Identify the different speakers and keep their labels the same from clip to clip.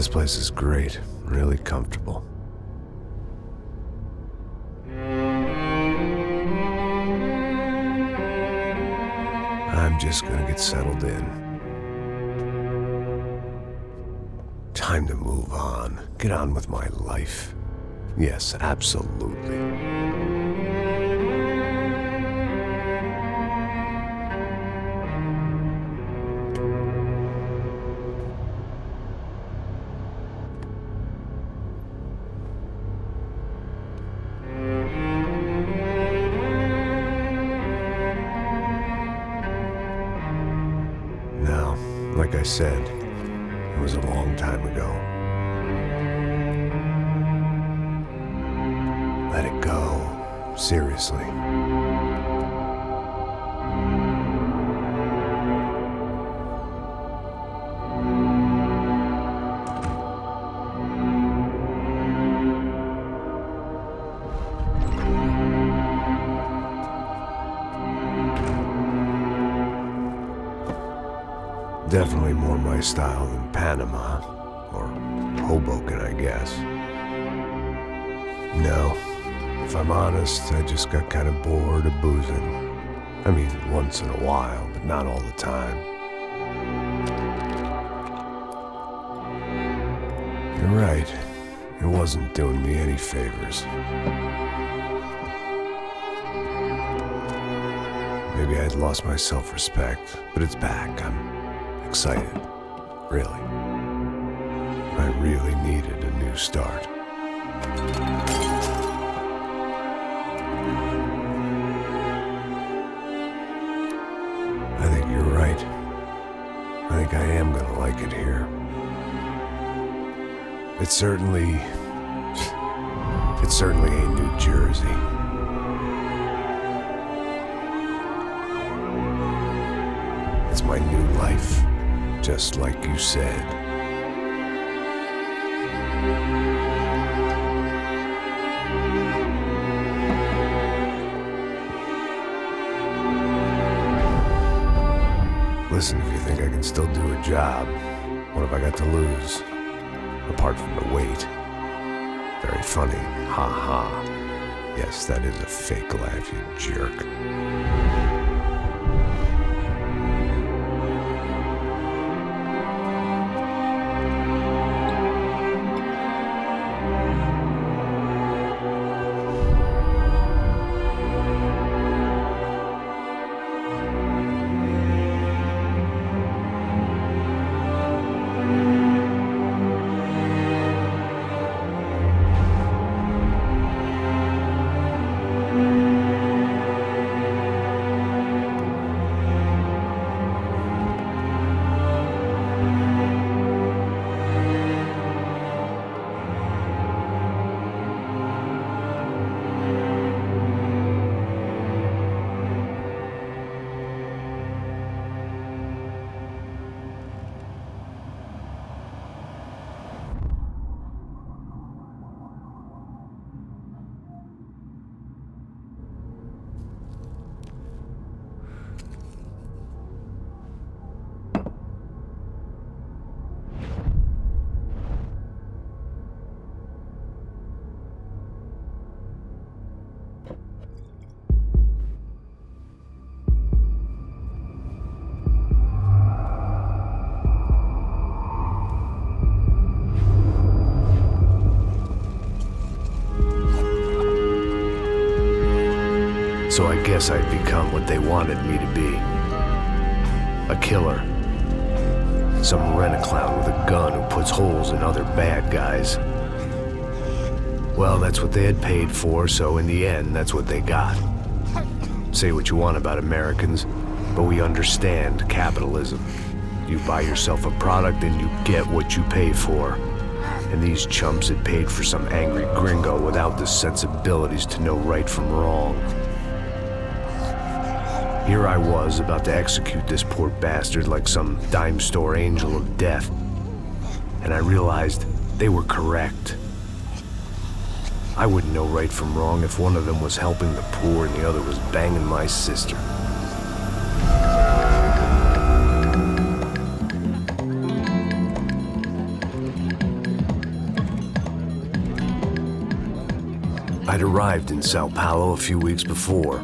Speaker 1: This place is great, really comfortable. I'm just gonna get settled in. Time to move on. Get on with my life. Yes, absolutely. Now, like I said, it was a long time ago. Let it go. Seriously. Definitely more my style than Panama, or Hoboken, I guess. No, if I'm honest, I just got kind of bored of boozing. I mean, once in a while, but not all the time. You're right, it wasn't doing me any favors. Maybe I'd lost my self-respect, but it's back. I'm excited, really. I really needed a new start. I think you're right. I think I am gonna like it here. It certainly ain't New Jersey. It's my new life. Just like you said. Listen, if you think I can still do a job, what have I got to lose? Apart from the weight. Very funny. Ha ha. Yes, that is a fake laugh, you jerk. So I guess I'd become what they wanted me to be. A killer. Some rent-a-clown with a gun who puts holes in other bad guys. Well, that's what they had paid for, so in the end, that's what they got. Say what you want about Americans, but we understand capitalism. You buy yourself a product and you get what you pay for. And these chumps had paid for some angry gringo without the sensibilities to know right from wrong. Here I was, about to execute this poor bastard like some dime store angel of death. And I realized they were correct. I wouldn't know right from wrong if one of them was helping the poor and the other was banging my sister. I'd arrived in Sao Paulo a few weeks before.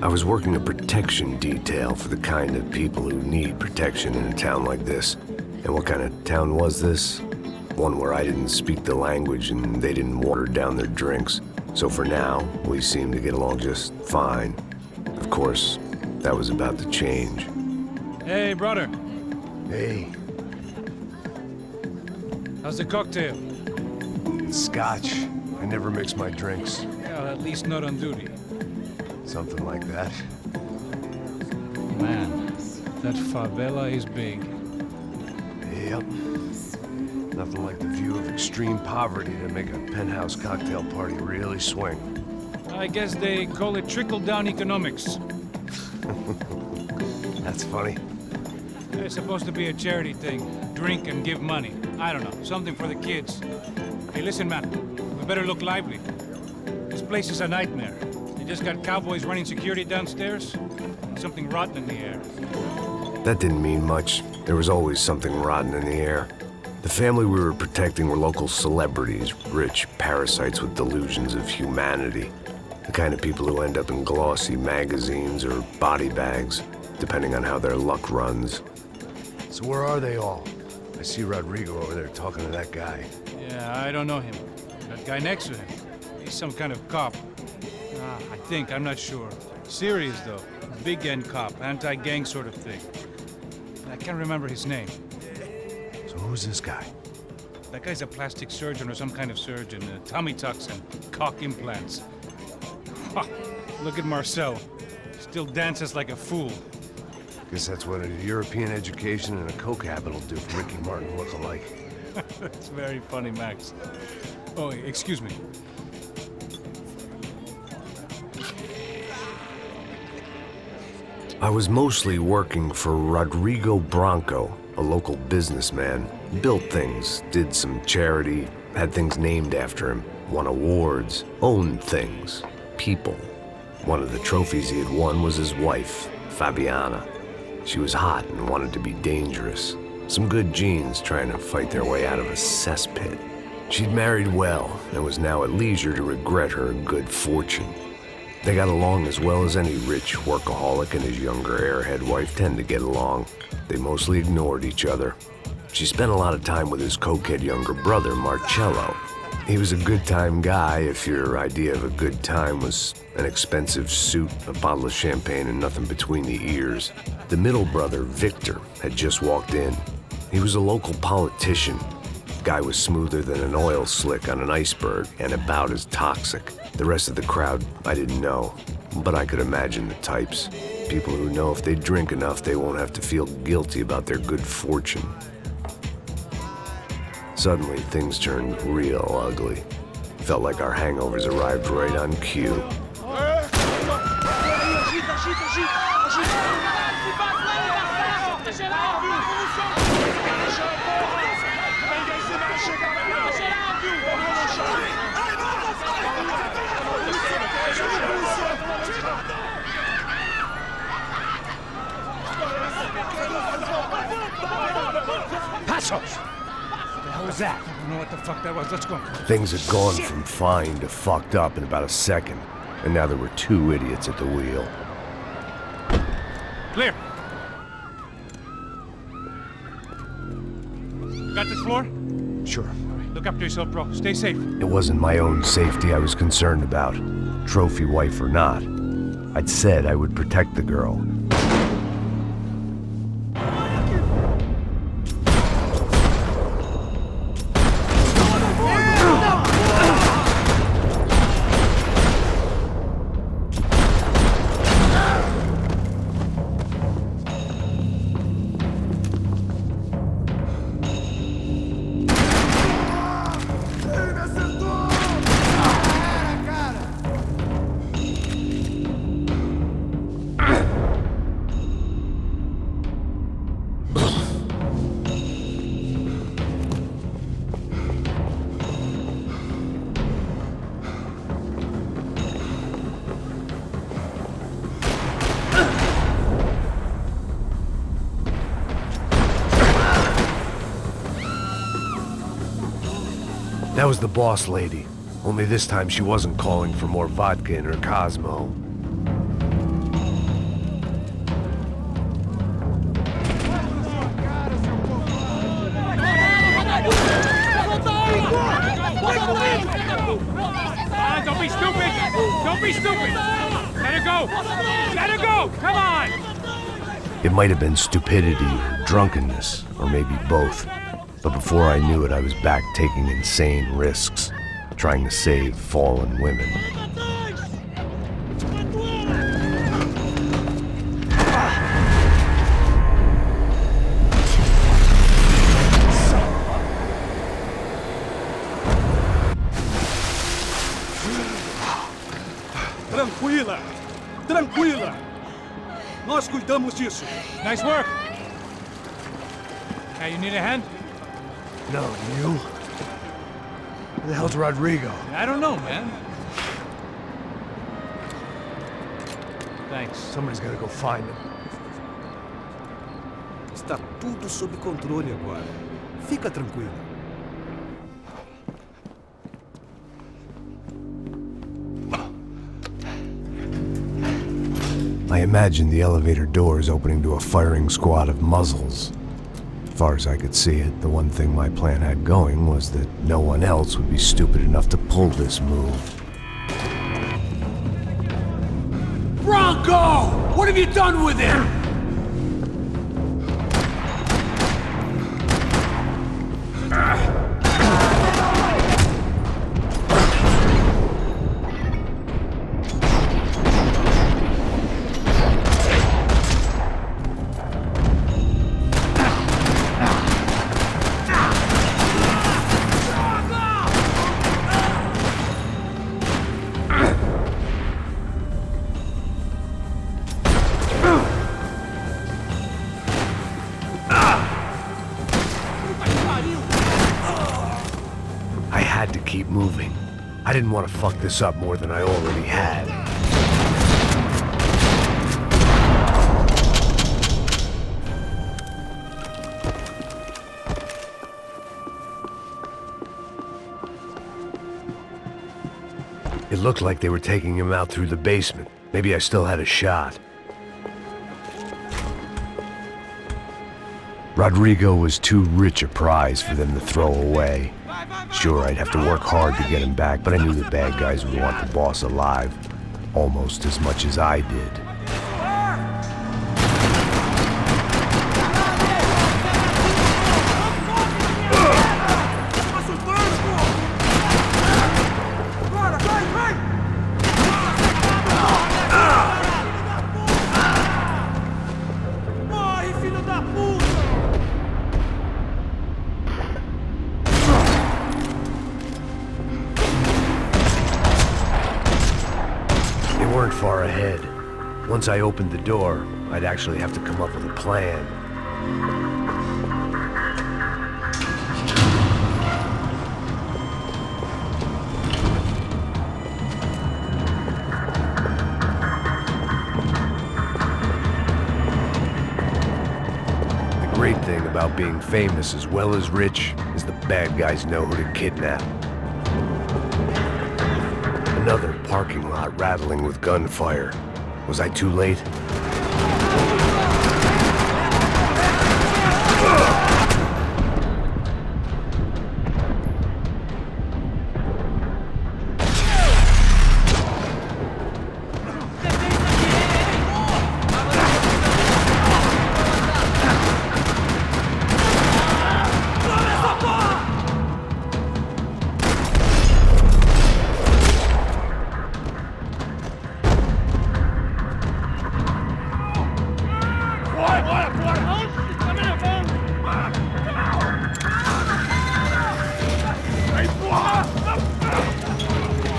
Speaker 1: I was working a protection detail for the kind of people who need protection in a town like this. And what kind of town was this? One where I didn't speak the language and they didn't water down their drinks. So for now, we seemed to get along just fine. Of course, that was about to change.
Speaker 2: Hey, brother.
Speaker 1: Hey.
Speaker 2: How's the cocktail?
Speaker 1: Scotch. I never mix my drinks.
Speaker 2: Well, at least not on duty.
Speaker 1: Something like that.
Speaker 2: Man, that favela is big.
Speaker 1: Yep. Nothing like the view of extreme poverty to make a penthouse cocktail party really swing.
Speaker 2: I guess they call it trickle-down economics.
Speaker 1: That's funny.
Speaker 2: It's supposed to be a charity thing. Drink and give money. I don't know, something for the kids. Hey, listen, man. We better look lively. This place is a nightmare. They just got cowboys running security downstairs, and something rotten in the air.
Speaker 1: That didn't mean much. There was always something rotten in the air. The family we were protecting were local celebrities, rich parasites with delusions of humanity. The kind of people who end up in glossy magazines or body bags, depending on how their luck runs. So where are they all? I see Rodrigo over there talking to that guy.
Speaker 2: Yeah, I don't know him. That guy next to him, he's some kind of cop. I think, I'm not sure. Serious, though. Big-end cop, anti-gang sort of thing. I can't remember his name.
Speaker 1: So who's this guy?
Speaker 2: That guy's a plastic surgeon or some kind of surgeon. Tummy tucks and cock implants. Look at Marcel. Still dances like a fool.
Speaker 1: Guess that's what a European education and a coke habit will do for Ricky Martin look-alike.
Speaker 2: That's very funny, Max. Oh, excuse me.
Speaker 1: I was mostly working for Rodrigo Branco, a local businessman. Built things, did some charity, had things named after him, won awards, owned things, people. One of the trophies he had won was his wife, Fabiana. She was hot and wanted to be dangerous. Some good genes trying to fight their way out of a cesspit. She'd married well and was now at leisure to regret her good fortune. They got along as well as any rich workaholic and his younger airhead wife tend to get along. They mostly ignored each other. She spent a lot of time with his cokehead younger brother, Marcello. He was a good-time guy if your idea of a good time was an expensive suit, a bottle of champagne, and nothing between the ears. The middle brother, Victor, had just walked in. He was a local politician. Guy was smoother than an oil slick on an iceberg and about as toxic. The rest of the crowd, I didn't know, but I could imagine the types. People who know if they drink enough, they won't have to feel guilty about their good fortune. Suddenly, things turned real ugly. Felt like our hangovers arrived right on cue.
Speaker 2: Passos! What was that? I don't know what the fuck that was. Let's go.
Speaker 1: Things had gone from fine to fucked up in about a second, and now there were two idiots at the wheel.
Speaker 2: Clear. You got this floor?
Speaker 1: Sure.
Speaker 2: All right, look after yourself, bro. Stay safe.
Speaker 1: It wasn't my own safety I was concerned about, trophy wife or not. I'd said I would protect the girl. That was the boss lady. Only this time she wasn't calling for more vodka in her Cosmo.
Speaker 2: Don't be stupid! Don't be stupid! Let her go! Let her go! Come on!
Speaker 1: It might have been stupidity or drunkenness, or maybe both. But before I knew it, I was back taking insane risks, trying to save fallen women.
Speaker 3: Tranquila! Tranquila! Nós cuidamos disso.
Speaker 2: Nice work! Hey, you need a hand?
Speaker 1: No, you? Where the hell's Rodrigo?
Speaker 2: I don't know, man. Thanks.
Speaker 1: Somebody's gotta go find him.
Speaker 3: Está tudo sob controle agora. Fica tranquila.
Speaker 1: I imagined the elevator doors opening to a firing squad of muzzles. As far as I could see it, the one thing my plan had going was that no one else would be stupid enough to pull this move.
Speaker 3: Bronco! What have you done with him?
Speaker 1: I had to keep moving. I didn't want to fuck this up more than I already had. It looked like they were taking him out through the basement. Maybe I still had a shot. Rodrigo was too rich a prize for them to throw away. Sure, I'd have to work hard to get him back, but I knew the bad guys would want the boss alive, almost as much as I did. Weren't far ahead. Once I opened the door, I'd actually have to come up with a plan. The great thing about being famous as well as rich is the bad guys know who to kidnap. Another parking lot rattling with gunfire. Was I too late?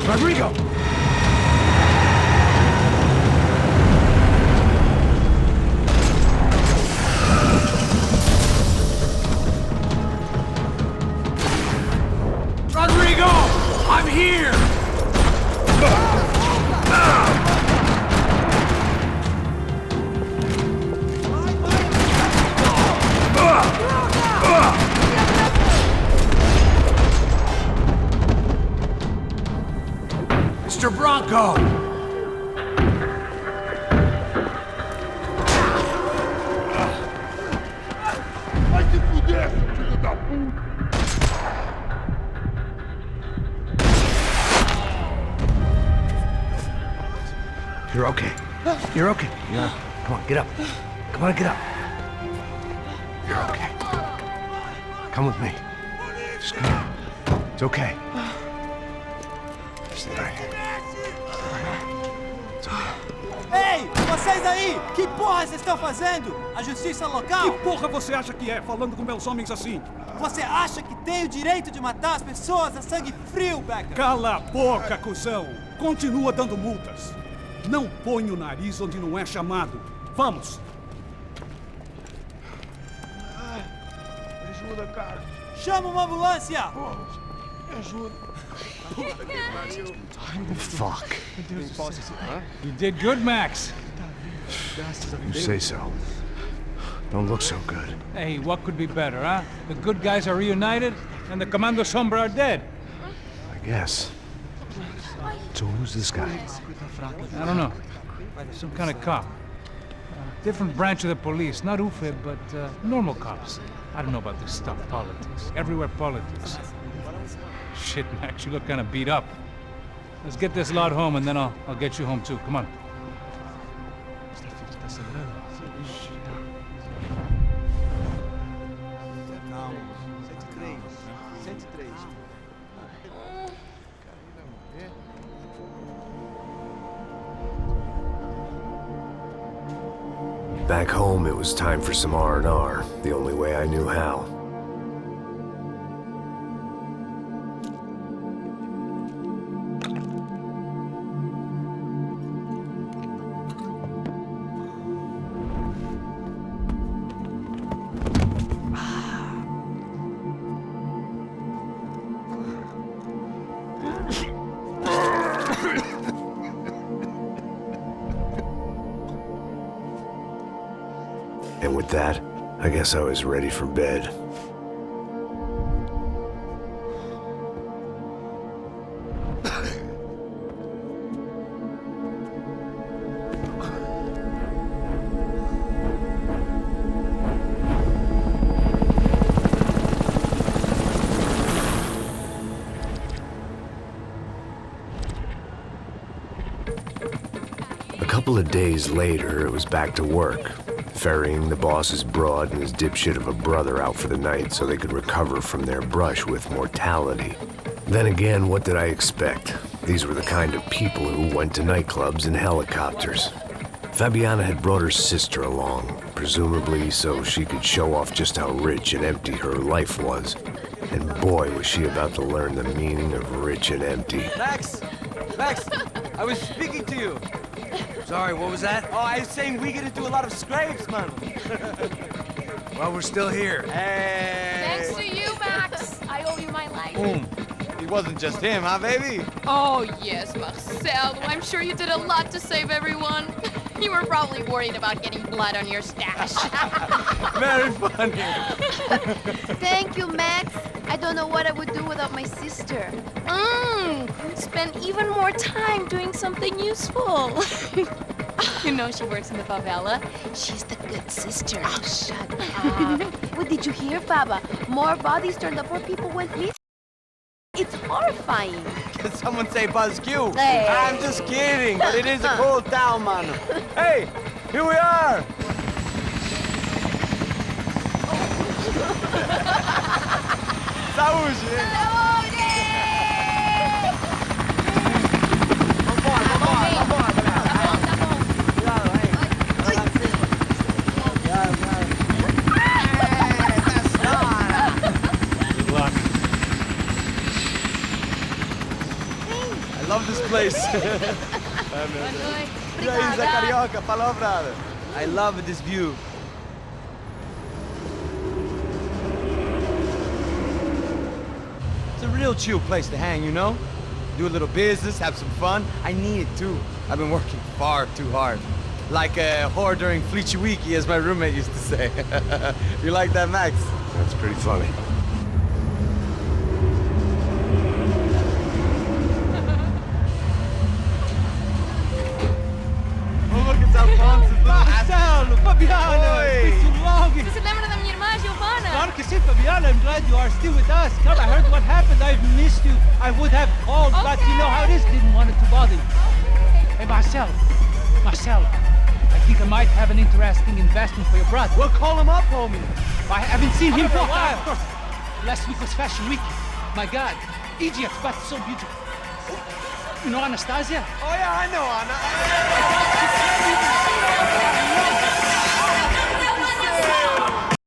Speaker 1: Rodrigo!
Speaker 3: Rodrigo! I'm here! Mr. Bronco!
Speaker 4: Vai se fuder, seu filho da puta!
Speaker 1: You're okay. You're okay. Yeah. Come on, get up. Come on, get up. You're okay. Come with me. Just come on. It's okay. Stay right here. It's okay.
Speaker 5: Ei, vocês aí! Que porra vocês estão fazendo? A justiça local?
Speaker 3: Que porra você acha que é, falando com meus homens assim?
Speaker 5: Você acha que tem o direito de matar as pessoas a sangue frio, Becker?
Speaker 3: Cala a boca, cuzão! Continua dando multas. Não põe o nariz onde não é chamado. Vamos!
Speaker 4: Me ajuda, cara.
Speaker 5: Chama uma ambulância!
Speaker 4: Me ajuda.
Speaker 1: Fuck.
Speaker 2: You did good, Max.
Speaker 1: You say so. Don't look so good.
Speaker 2: Hey, what could be better, huh? The good guys are reunited, and the Commando Sombra are dead.
Speaker 1: I guess. So who's this guy?
Speaker 2: I don't know. Some kind of cop. Different branch of the police. Not UFE, but normal cops. I don't know about this stuff, politics. Everywhere politics. Shit, Max, you look kind of beat up. Let's get this lot home, and then I'll get you home too. Come on.
Speaker 1: Back home, it was time for some R&R, the only way I knew how. And with that, I guess I was ready for bed. A couple of days later, it was back to work. Ferrying the boss's broad and his dipshit of a brother out for the night so they could recover from their brush with mortality. Then again, what did I expect? These were the kind of people who went to nightclubs in helicopters. Fabiana had brought her sister along, presumably so she could show off just how rich and empty her life was. And boy, was she about to learn the meaning of rich and empty.
Speaker 6: Max! Max! I was speaking to you. Sorry, what was that? Oh, I was saying we get to do a lot of scrapes, man.
Speaker 7: Well, we're still here.
Speaker 6: Hey!
Speaker 8: Thanks to you, Max. I owe you my life.
Speaker 6: Boom. It wasn't just him, huh, baby?
Speaker 8: Oh, yes, Marcel. I'm sure you did a lot to save everyone. You were probably worried about getting blood on your stash.
Speaker 6: Very funny.
Speaker 9: Thank you, Max. I don't know what I would do without my sister.
Speaker 8: Spend even more time doing something useful. You know she works in the favela. She's the good sister.
Speaker 9: Oh, shut up. What did you hear, Baba? More bodies turned up where people went missing. It's horrifying.
Speaker 6: Did someone say Buzz Q?
Speaker 9: Hey.
Speaker 6: I'm just kidding, but it is a cold town, man. Hey, here we are. Saúde! I love this place. E aí, Zé Carioca, falou, brother. I love this view. It's a real chill place to hang, you know? Do a little business, have some fun. I need it too. I've been working far too hard. Like a whore during Fleechy Weeky, as my roommate used to say. You like that, Max?
Speaker 1: That's pretty funny.
Speaker 5: glad you are still with us. Come, I heard what happened. I've missed you. I would have called, but you know how it is. Didn't want it to bother you. Hey, Marcel, I think I might have an interesting investment for your brother.
Speaker 6: Well, call him up, homie.
Speaker 5: I haven't seen him for a while. Last week was Fashion Week. My God, Egypt, but so beautiful. You know Anastasia?
Speaker 6: Oh, yeah, I know, Anna.